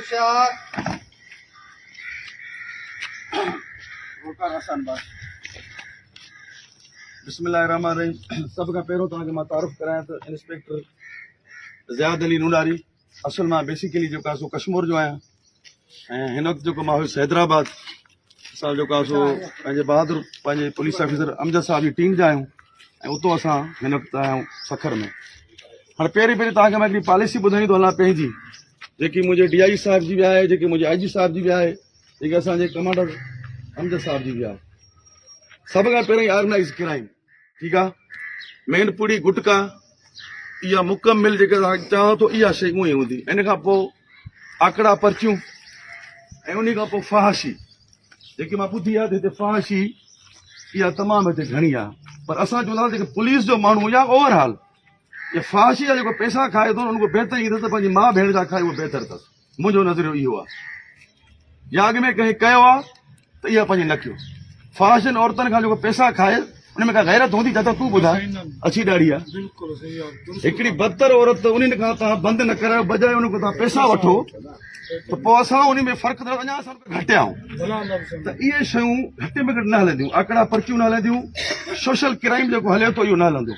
होशियार बिस्मिल्लाहिर्रहमानिर्रहीम। सब खां पहिरियों तव्हांखे मां तारीफ़ करायां त इंस्पेक्टर ज़ियाद अली नूडारी। असल मां बेसिकली जेको आहे सो कश्मीर जो आहियां ऐं हिन वक़्तु जेको मां हुयुसि हैदराबाद। असां जेको आहे सो पंहिंजे बहादुर पंहिंजे पुलिस ऑफिसर अमजद साहब जी टीम जा आहियूं ऐं उतो असां हिन वक़्तु आया आहियूं सखर में। हाणे पहिरीं तव्हांखे मां हिकिड़ी पॉलिसी ॿुधाईं थो हलां पंहिंजी, जेकी मुंहिंजे DI साहिब जी बि आहे, जेकी मुंहिंजे IG साहिब जी बि आहे, जेकी असांजे कमांडर अमजद साहिब जी बि आहे। सभ खां पहिरीं ऑर्गेनाइज़ क्राइम, ठीकु आहे, मेनपुड़ी गुटका इहा मुकमिल जेके चवां थो इहा शइ उअं ई हूंदी। इन खां पोइ आकड़ा पर्चियूं ऐं उन खां पोइ फहाशी, जेकी मां ॿुधी आहे त हिते फहाशी इहा तमामु हिते घणी आहे। पर असां चवंदा जेके पुलिस जो माण्हू या ओवरऑल ये फहाशी जा जेको पैसा खाए थो उनको बहितर ईंदो त पंहिंजी माउ भेण जा खाए उहो बहितर अथसि। मुंहिंजो नज़रियो इहो आहे। या अॻ में कंहिं कयो आहे त इहा पंहिंजी न कयो। फहाशन औरतुनि खां जेको पैसा खाए उन में का गैरत हूंदी त तूं ॿुधाए अची ॾाढी आहे। हिकिड़ी बदतर औरत उन खां तव्हां बंदि न करायो, बजाए उन खां तव्हां पैसा वठो त पोइ असां उन में फ़र्क़ु अञा असां घटि आहियूं। त इहे शयूं घटि में घटि न हलंदियूं, आकड़ा पर्चियूं न हलंदियूं, सोशल क्राइम जेको हले थो इहो न हलंदो।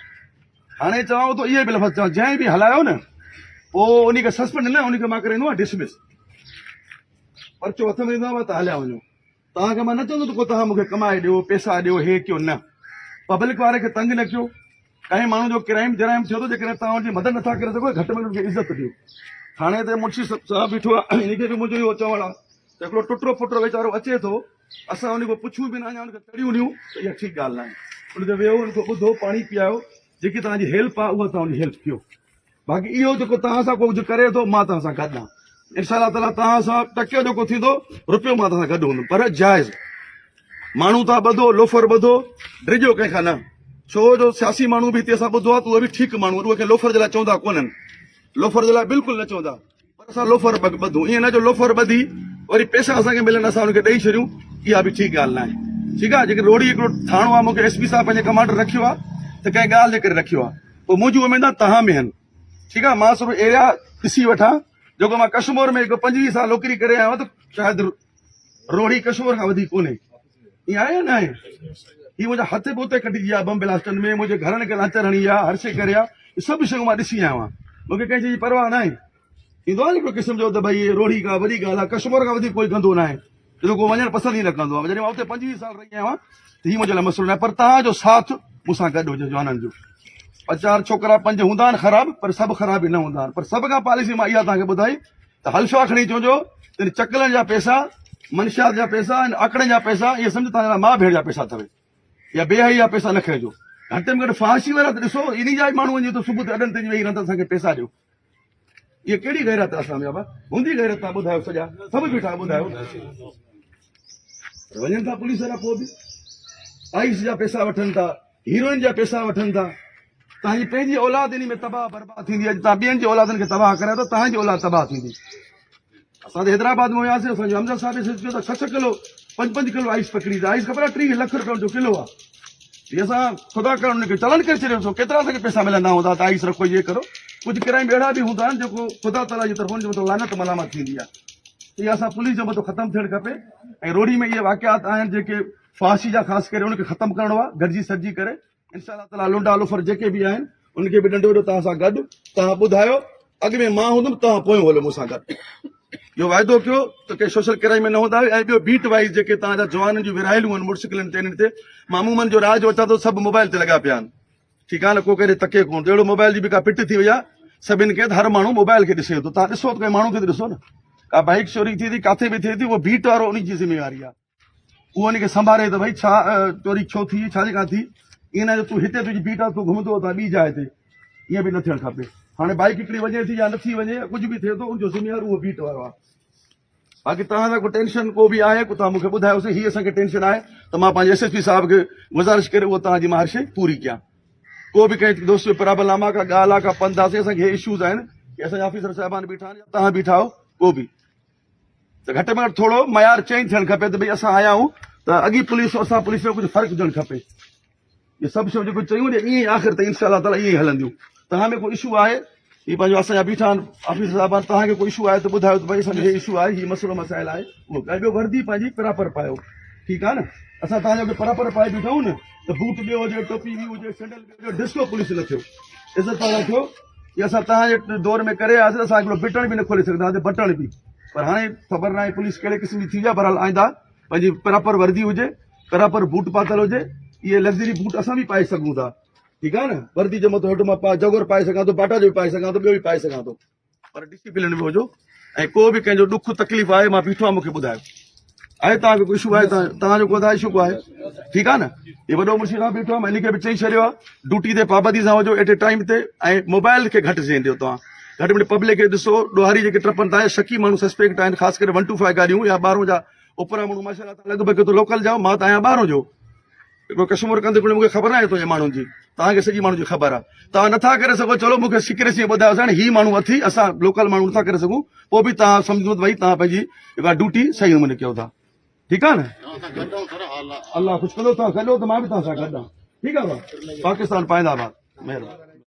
हाणे चवां थो इहे बि लफ़्ज़ चवां, जंहिं बि हलायो न पोइ उन खे सस्पेंड न, उन खे मां करे ॾींदो आहियां डिसमिस। पर्चो हथ में ॾींदो आहे त हलिया वञो। तव्हांखे मां न चवंदो त पोइ तव्हां मूंखे कमाए ॾियो, पैसा ॾियो, हे कयो न। पब्लिक वारे खे तंग न कयो। कंहिं माण्हू जो क्राइम जराइम थियो थो, जेकॾहिं तव्हां हुनजी मदद नथा करे सघो, घटि में घटि इज़त ॾियो। हाणे त मुंशी साहब बीठो आहे, हिनखे बि मुंहिंजो इहो चवणु आहे त हिकिड़ो टुटो फुटो वीचारो अचे थो, असां उन खां पुछूं बि न, अञा हुनखे तड़ियूं ॾियूं त इहा ठीकु ॻाल्हि न आहे। उनखे विहो, उनखां ॿुधो, पाणी पीआयो, जेकी तव्हांजी हेल्प आहे उहा तव्हां उनजी हेल्प कयो। बाक़ी इहो जेको तव्हां सां कुझु करे थो, मां तव्हां सां गॾु आहियां। इंशा ताला तव्हां सां टकियो जेको थींदो रुपयो मां तव्हां सां गॾु हूंदुमि, पर जाइज़। माण्हू था ॿधो, लोफर ॿधो, ड्रिजो कंहिंखां न। छो जो सियासी माण्हू बि हिते असां ॿुधो आहे त उहे बि ठीकु माण्हू, उहे खे लोफर जे लाइ चवंदा कोन्हनि, लोफर जे लाइ बिल्कुलु न चवंदा। पर असां लोफर ॿधूं, ईअं न जो लोफर ॿधी वरी पैसा असांखे मिलनि असां हुनखे ॾेई छॾियूं, इहा बि ठीकु ॻाल्हि न आहे। ठीकु आहे, जेके रोड़ी हिकिड़ो थाणो आहे, मूंखे SP साहब पंहिंजे कमांडर रखियो आहे त कंहिं ॻाल्हि जे करे रखियो आहे, पोइ मुंहिंजूं उमेदां तव्हां में आहिनि। ठीकु आहे, मां सिर्फ़ु एरिया ॾिसी वठां, जेको मां कश्मीर में हिकु 25 साल नौकिरी करे आहियां त शायदि रोड़ी कश्मीर खां वधीक कोन्हे। ईअं आहे या न आहे? हीअ मुंहिंजा हथ बि उते कटिजी विया बम ब्लास्टनि में, मुंहिंजे घरनि खे लांचर हणी आहे, हर शइ करे आहे। सभु शयूं मां ॾिसी आहियो आहियां, मूंखे कंहिं शइ जी परवाह न आहे। ईंदो आहे न हिकिड़ो क़िस्म जो त भई रोड़ी का वॾी ॻाल्हि आहे, कश्मीर खां वधीक कोई कंदो न आहे, जेको को वञणु पसंदि ई न कंदो आहे। जॾहिं मां उते 25 साल रही आहियां त हीअ मुंहिंजे लाइ मसइलो न आहे, पर तव्हांजो साथ मूंसां गॾु हुजे जवाननि जो। 4 छोकिरा 5 हूंदा आहिनि ख़राब, पर सभु ख़राब बि न हूंदा आहिनि। पर सभ खां पॉलिसी मां इहा तव्हांखे ॿुधाई त हलशा खणी चवंजो त चकलनि जा पैसा, मनशात जा पैसा, आकड़नि जा पैसा, इहे सम्झ तव्हांजा माउ भेण जा पैसा अथव, या बेहई जा पैसा न खणिजो। घटि में घटि फहाशी वारा त ॾिसो, इन जा ई माण्हू वञे थो सुबुह ते अॾनि ते वेही रहंदा असांखे पैसा ॾियो। इहा कहिड़ी गैरत आहे असां में? बाबा हूंदी गैरत, तव्हां ॿुधायो, सॼा सभु बीठा ॿुधायो। वञनि था पुलिस वारा पोइ बि आइस जा पैसा वठनि था, हीरोइन जा पैसा वठनि था। तव्हांजी पंहिंजी औलाद इन में तबाह बर्बाद थींदी आहे। तव्हां ॿियनि जी औलादनि खे तबाह करायो त तव्हांजी औलाद तबाह थींदी। असां त हैदराबाद में वियासीं, असांजो अमजद साहिब चयो त 6 किलो 5 किलो आइस पकड़ी, आइस ख़बर आहे 30 लख रुपए जो किलो आहे। ये असां ख़ुदा करण हुनखे चलन करे छॾियो, केतिरा असांखे पैसा मिलंदा हूंदा त आइस रखो, ये करो। कुझु क्राइम अहिड़ा बि हूंदा आहिनि जेको ख़ुदा ताला जी तरफ़ां जो लानत मलामत थींदी आहे। इहा असां पुलिस जो मथां ख़तमु थियणु खपे। ऐं रोड़ी में इहे वाक़ियात आहिनि जेके फहाशी जा, ख़ासि करे उनखे ख़तमु करिणो आहे, गॾिजी सॾिजी करे। इंशा ताला लुंडा लोफर जेके बि आहिनि उनखे बि डंडो ॾियो तव्हां सां गॾु। तव्हां ॿुधायो, अॻ में मां हूंदुमि, तव्हां पोयों हलो मूंसां गॾु। इहो वाइदो कयो त कंहिं सोशल क्राइम में न हूंदा। ऐं ॿियो बीट वाइज़ जेके तव्हांजा जवाननि जूं विरहायलूं आहिनि मोटरसाइकिलनि ते, इन्हनि ते मामूमनि जो राज अचां थो, सभु मोबाइल ते लॻा पिया आहिनि। ठीकु आहे न, को करे तके कोन थो। अहिड़ो मोबाइल जी बि का पिट थी वई आहे सभिनि खे, हर माण्हू मोबाइल खे ॾिसे थो। तव्हां ॾिसो त कंहिं माण्हू खे त ॾिसो न, का बाइक चोरी थी थी, किथे बि थिए थी, उहो बीट वारो उन जी ज़िम्मेवारी आहे। उहो उनखे संभाले त भई छा चोरी छो थी, छाजे खां थी। ईअं न जो तूं हिते तुंहिंजी बीट आहे, तूं घुमंदो त ॿी जाइ ते, ईअं बि न थियणु खपे। हाणे बाइक हिकिड़ी वञे थी या नथी वञे, कुझु बि थिए थो, उनजो ज़िम्मेवार उहो बीट वारो आहे। बाक़ी तव्हां सां को टेंशन को बि आहे, को तव्हां मूंखे ॿुधायोसीं हीअ असांखे टेंशन आहे, त मां पंहिंजे SSP साहिब खे गुज़ारिश करे उहो तव्हांजी मां हर शइ पूरी कयां। को बि कंहिं दोस्त जो प्रॉब्लम आहे, का ॻाल्हि आहे, का पंध आहे, असांखे हे इशूज़ आहिनि की असांजा ऑफिसर साहिबान बीठा आहिनि, तव्हां बीठा आहियो, को बि त घटि में घटि थोरो मयार चेंज थियणु खपे त भई असां आया आहियूं त अॻी पुलिस असां पुलिस में कुझु फ़र्क़ु हुजणु खपे। इहे सभु शयूं जेको चयूं ईअं ई आख़िर त इंशा ताला ईअं ई हलंदियूं। तव्हां में को इशू आहे ही पंहिंजो असांजा बीठा आहिनि ऑफिसर साहिबान तव्हांखे कोई इशू आहे त ॿुधायो त भई असांजो हे इशू आहे हीउ मसइलो मसाइल आहे उहो ऐं ॿियो वर्दी पंहिंजी बराबरि पायो ठीकु आहे न असां तव्हांजो बराबरि पाए बीठा आहियूं न त बूट ॿियो हुजे टोपी ॿी हुजे सैंडल ॿियो हुजे डिस्को पुलिस न थियो इज़त वारा थियो की असां तव्हांजे दौर में करे आयासीं असां हिकिड़ो बटण बि न खोले सघंदा हुआसीं बटण बि पर हाणे ख़बर न आहे पुलिस कहिड़े क़िस्म जी थी आहे बहरहाल आईंदा पंहिंजी बराबरि वर्दी हुजे बराबरि बूट पातल हुजे इहे लग्ज़री बूट असां बि पाए सघूं था ठीकु आहे न वर्दी जे मथां हेठि मां जगोर पाए सघां थो बाटा जो बि पाए सघां थो ॿियो बि पाए सघां थो पर डिसिप्लिन में हुजो ऐं को बि कंहिंजो ॾुख तकलीफ़ आहे मां बीठो आहियां मूंखे ॿुधायो आहे तव्हांखे कोई इशू आहे तव्हांजो को इशू को आहे ठीकु आहे न इहो वॾो मुंशी साहब बीठो आहे मां हिन खे बि चई छॾियो आहे ड्यूटी ते पाबंदी सां हुजो एट ए टाइम ते ऐं मोबाइल खे घटि ॾियो तव्हां घटि में घटि पब्लिक खे ॾिसो ॾोहारी जेके ट्रपनि था शकी माण्हू सस्पेक्ट आहिनि ख़ासि करे 125 गाॾियूं या ॿाहिरों जा उपरा माण्हू माशाल्लाह लॻभॻि तो लोकल जाओ मां त आहियां ॿाहिरों जो हिकिड़ो कश्मीर कंदे मूंखे ख़बर न आहे तुंहिंजे माण्हुनि जी तव्हांखे सॼी माण्हू जी ख़बर आहे तव्हां नथा करे सघो चलो मूंखे सिक्रेसी ॿुधायो साईं हीउ माण्हू अथी असां लोकल माण्हू नथा करे सघूं पोइ बि तव्हां सम्झो त भई तव्हां पंहिंजी जेका ड्यूटी सही नमूने कयो था ठीकु आहे न अलाह कुझु कंदो तव्हां गॾो त मां बि तव्हां सां गॾु आहियां ठीकु आहे पाकिस्तान पाईंदाबाद महिरबानी